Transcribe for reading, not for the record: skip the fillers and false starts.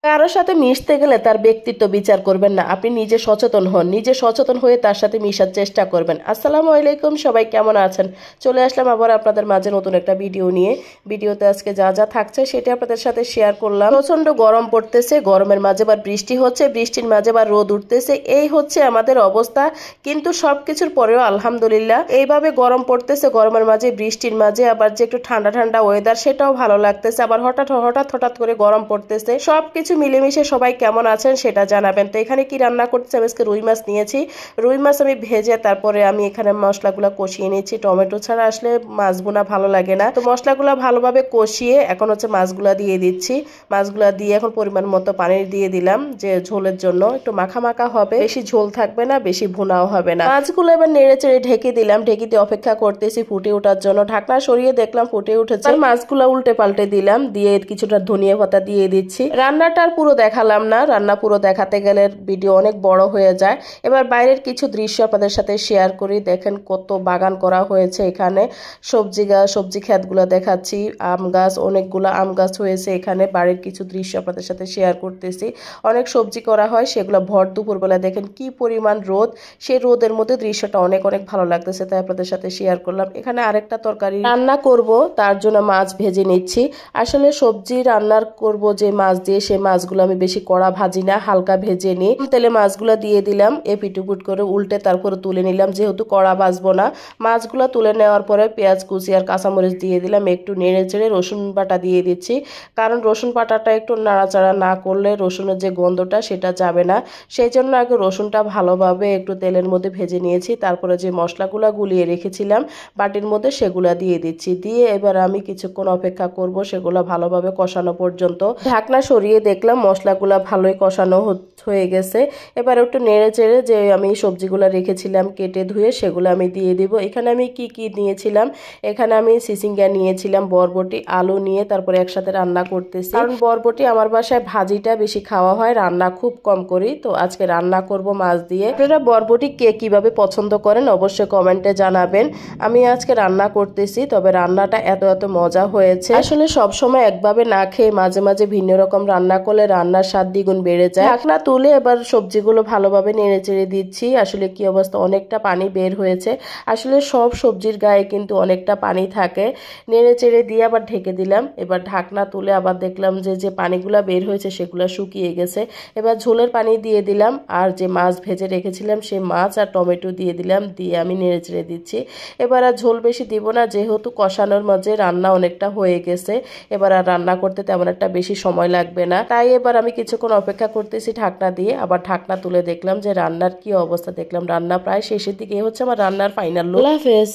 কারোর সাথে মিশতে গেলে তার ব্যক্তিত্ব বিচার করবেন না, আপনি নিজে সচেতন হন, নিজে সচেতন হয়ে তার সাথে মিশার চেষ্টা করবেন। আসসালামু আলাইকুম, সবাই কেমন আছেন? চলে আসলাম আবার আপনাদের মাঝে নতুন একটা ভিডিও নিয়ে। ভিডিওতে আজকে যা যা থাকছে সেটা আপনাদের সাথে শেয়ার করলাম। প্রচন্ড গরম পড়তেছে, গরমের মাঝে আবার বৃষ্টি হচ্ছে, বৃষ্টির মাঝে আবার রোদ উঠতেছে, এই হচ্ছে আমাদের অবস্থা। কিন্তু সবকিছুর পরেও আলহামদুলিল্লাহ, এইভাবে গরম পড়তেছে, গরমের মাঝে বৃষ্টির মাঝে আবার যে একটু ঠান্ডা ঠান্ডা ওয়েদার, সেটাও ভালো লাগতেছে। আবার হঠাৎ হঠাৎ হঠাৎ করে গরম পড়তেছে। সবকিছু মিলেমিশে সবাই কেমন আছেন সেটা জানাবেন। তো এখানে কি রান্না করতেছি, আমি আজকে রুই মাছ নিয়েছি। রুই মাছ আমি ভেজে তারপরে আমি এখানে মশলাগুলো কষিয়ে নিয়েছি। টমেটো ছাড়া আসলে মাছ বোনা ভালো লাগে না। তো মশলাগুলো ভালোভাবে কষিয়ে এখন হচ্ছে মাছগুলা দিয়ে দিচ্ছি। মাছগুলা দিয়ে এখন পরিমাণ মতো পানি দিয়ে দিলাম, যে ঝোলের জন্য একটু মাখা মাখা হবে, বেশি ঝোল থাকবে না, বেশি ভুনাও হবে না। মাছগুলো এবার নেড়ে চেড়ে ঢেকে দিলাম, ঢেকে দিয়ে অপেক্ষা করতেছি ফুটে ওঠার জন্য। ঢাকনা সরিয়ে দেখলাম ফুটে উঠেছে। মাছগুলা উল্টে পাল্টে দিলাম, দিয়ে কিছুটা ধনিয়া পাতা দিয়ে দিচ্ছি। রান্নাটার পুরো দেখালাম না, রান্না পুরো দেখাতে গেলে ভিডিও অনেক বড় হয়ে যায়। এবার বাইরের কিছু দৃশ্য আপনাদের সাথে শেয়ার করি। দেখেন কত বাগান করা হয়েছে এখানে। সবজি ক্ষেতগুলো দেখাচ্ছি, আম গাছ, অনেকগুলো আম গাছ হয়েছে এখানে। বাড়ির কিছু দৃশ্য আপনাদের সাথে শেয়ার করতেছি। অনেক সবজি করা হয়, সেগুলো ভর দুপুরবেলা দেখেন কি পরিমাণ রোদ, সেই রোদের মধ্যে দৃশ্যটা অনেক অনেক ভালো লাগতেছে, তাই আপনাদের সাথে শেয়ার করলাম। এখানে আরেকটা তরকারি রান্না করব, তার জন্য মাছ ভেজে নিচ্ছি। আসলে সবজি রান্নার করব যে মাছ দিয়ে, সেই মাছগুলো আমি বেশি কড়া ভাজি না, হালকা ভেজে নিই। তেলে মাছগুলো দিয়ে দিলাম, এপিটুপুট করে উল্টে তারপরে তুলে নিলাম, যেহেতু কড়া ভাজবো না। মাছগুলো তুলে নেওয়ার পরে পেঁয়াজ কুচি আর কাঁচামরিচ দিয়ে দিলাম, একটু নেড়ে চেড়ে রসুন বাটা দিয়ে দিচ্ছি। কারণ রসুন বাটাটা একটু নাড়াচাড়া না করলে রসুনের যে গন্ধটা সেটা যাবে না, সেই জন্য আগে রসুনটা ভালোভাবে একটু তেলের মধ্যে ভেজে নিয়েছি। তারপরে যে মশলাগুলো গুলিয়ে রেখেছিলাম বাটির মধ্যে, সেগুলা দিয়ে দিচ্ছি। দিয়ে এবার আমি কিছুক্ষণ অপেক্ষা করব সেগুলো ভালোভাবে কষানো পর্যন্ত। ঢাকনা সরিয়ে দেখলাম মশলাগুলো ভালোই কষানো হয়ে গেছে। এবার একটু নেড়ে চেড়ে যে আমি সবজিগুলো রেখেছিলাম কেটে ধুয়ে, সেগুলো আমি দিয়ে দিব। এখানে আমি কি কি নিয়েছিলাম, এখানে আমি সিসিঙ্গা নিয়েছিলাম, বরবটি, আলু নিয়ে তারপরে একসাথে রান্না করতেছি। কারণ বরবটি আমার বাসায় ভাজিটা বেশি খাওয়া হয়, রান্না খুব কম করি। তো আজকে রান্না করব মাছ দিয়ে। আপনারা বরবটি কে কিভাবে পছন্দ করেন অবশ্যই কমেন্টে জানাবেন। আমি আজকে রান্না করতেছি, তবে রান্নাটা এত এত মজা হয়েছে। আসলে সবসময় একভাবে না খেয়ে মাঝে মাঝে ভিন্ন রকম রান্না করলে রান্নার স্বাদ দ্বিগুণ বেড়ে যায়। ঢাকনা তুলে এবার সবজিগুলো ভালোভাবে নেড়ে চেড়ে দিচ্ছি। আসলে কি অবস্থা, অনেকটা পানি বের হয়েছে। আসলে সব সবজির গায়ে কিন্তু অনেকটা পানি থাকে। নেড়ে চেড়ে দিয়ে আবার ঢেকে দিলাম। এবার ঢাকনা তুলে আবার দেখলাম যে যে পানিগুলো বের হয়েছে সেগুলো শুকিয়ে গেছে। এবার ঝোলের পানি দিয়ে দিলাম, আর যে মাছ ভেজে রেখেছিলাম সেই মাছ আর টমেটো দিয়ে দিলাম, দিয়ে আমি নেড়ে চেড়ে দিচ্ছি। এবার আর ঝোল বেশি দিব না, যেহেতু কষানোর মাঝে রান্না অনেকটা হয়ে গেছে। এবার আর রান্না করতে তেমন একটা বেশি সময় লাগবে না, তাই এবার আমি কিছুক্ষণ অপেক্ষা করতেছি ঢাকনা দিয়ে। আবার ঢাকনা তুলে দেখলাম যে রান্নার কি অবস্থা, দেখলাম রান্না প্রায় শেষের দিকে। হচ্ছে আমার রান্নার ফাইনাল লুক। আল্লাহ হাফেজ।